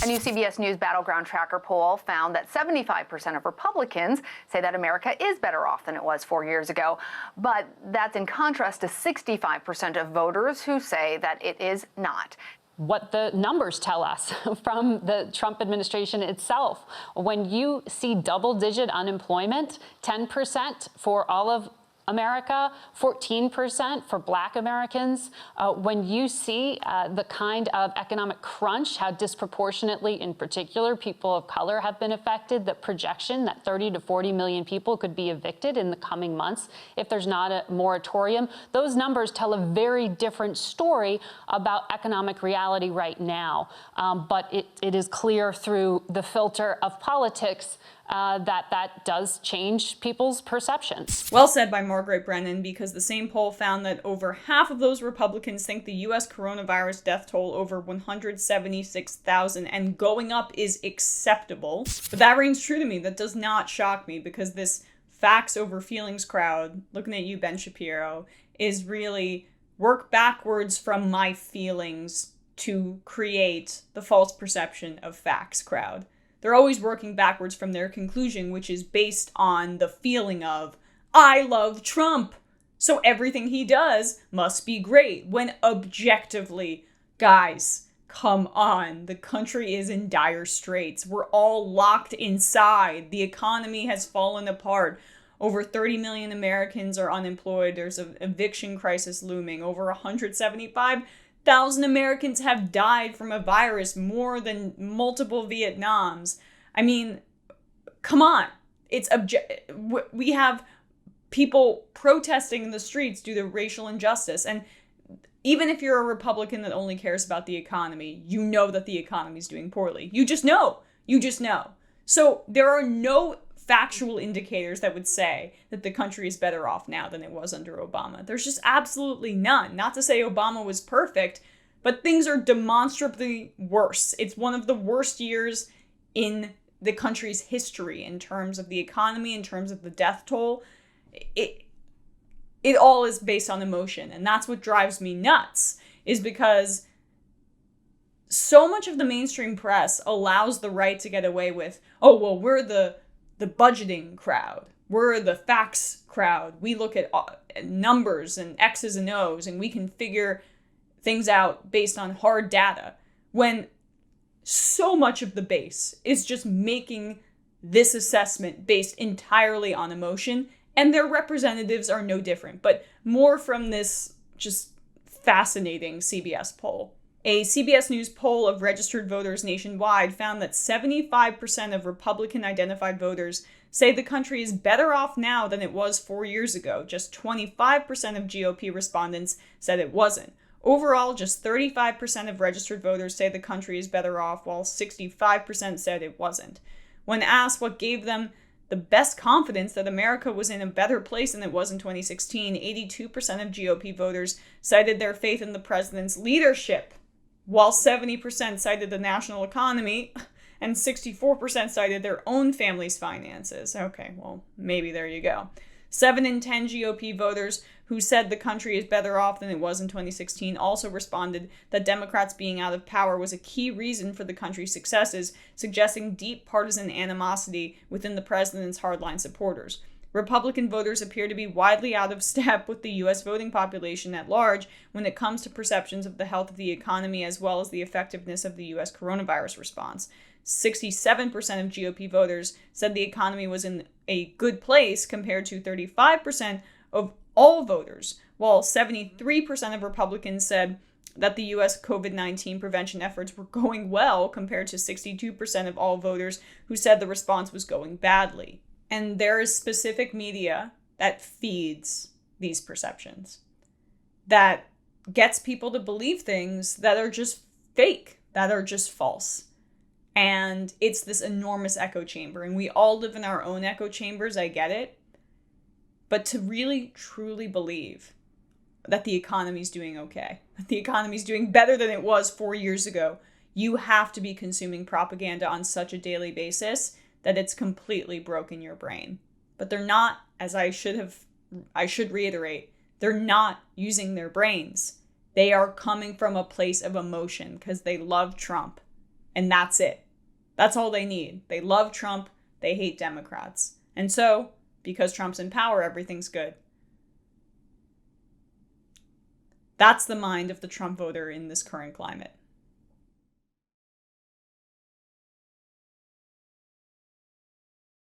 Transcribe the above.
A new CBS News Battleground Tracker poll found that 75% of Republicans say that America is better off than it was 4 years ago. But that's in contrast to 65% of voters who say that it is not. What the numbers tell us from the Trump administration itself. When you see double-digit unemployment, 10% for all of America, 14% for Black Americans. When you see the kind of economic crunch, how disproportionately, in particular, people of color have been affected, the projection that 30 to 40 million people could be evicted in the coming months if there's not a moratorium, those numbers tell a very different story about economic reality right now. But it is clear through the filter of politics that does change people's perceptions. Well said by Margaret Brennan, because the same poll found that over half of those Republicans think the U.S. coronavirus death toll over 176,000 and going up is acceptable. But that rings true to me. That does not shock me, because this facts over feelings crowd, looking at you, Ben Shapiro, is really work backwards from my feelings to create the false perception of facts crowd. They're always working backwards from their conclusion, which is based on the feeling of, I love Trump, so everything he does must be great. When objectively, guys, come on, the country is in dire straits. We're all locked inside. The economy has fallen apart. Over 30 million Americans are unemployed. There's an eviction crisis looming. Over 175,000 Americans have died from a virus, more than multiple Vietnams. I mean, come on. We have people protesting in the streets due to racial injustice. And even if you're a Republican that only cares about the economy, you know that the economy is doing poorly. You just know. You just know. So there are no factual indicators that would say that the country is better off now than it was under Obama. There's just absolutely none. Not to say Obama was perfect, but things are demonstrably worse. It's one of the worst years in the country's history in terms of the economy, in terms of the death toll. It all is based on emotion. And that's what drives me nuts, is because so much of the mainstream press allows the right to get away with, oh, well, we're the budgeting crowd. We're the facts crowd. We look at numbers and X's and O's, and we can figure things out based on hard data. When so much of the base is just making this assessment based entirely on emotion, and their representatives are no different. But more from this just fascinating CBS poll. A CBS News poll of registered voters nationwide found that 75% of Republican-identified voters say the country is better off now than it was 4 years ago. Just 25% of GOP respondents said it wasn't. Overall, just 35% of registered voters say the country is better off, while 65% said it wasn't. When asked what gave them the best confidence that America was in a better place than it was in 2016, 82% of GOP voters cited their faith in the president's leadership, while 70% cited the national economy and 64% cited their own family's finances. Okay, well, maybe there you go. 7 in 10 GOP voters who said the country is better off than it was in 2016 also responded that Democrats being out of power was a key reason for the country's successes, suggesting deep partisan animosity within the president's hardline supporters. Republican voters appear to be widely out of step with the U.S. voting population at large when it comes to perceptions of the health of the economy as well as the effectiveness of the U.S. coronavirus response. 67% of GOP voters said the economy was in a good place compared to 35% of all voters, while 73% of Republicans said that the U.S. COVID-19 prevention efforts were going well compared to 62% of all voters who said the response was going badly. And there is specific media that feeds these perceptions, that gets people to believe things that are just fake, that are just false. And it's this enormous echo chamber. And we all live in our own echo chambers, I get it. But to really, truly believe that the economy's doing okay, that the economy's doing better than it was 4 years ago, you have to be consuming propaganda on such a daily basis that it's completely broken your brain. But they're not, as I should reiterate, they're not using their brains. They are coming from a place of emotion because they love Trump. And that's it. That's all they need. They love Trump. They hate Democrats. And so, because Trump's in power, everything's good. That's the mind of the Trump voter in this current climate.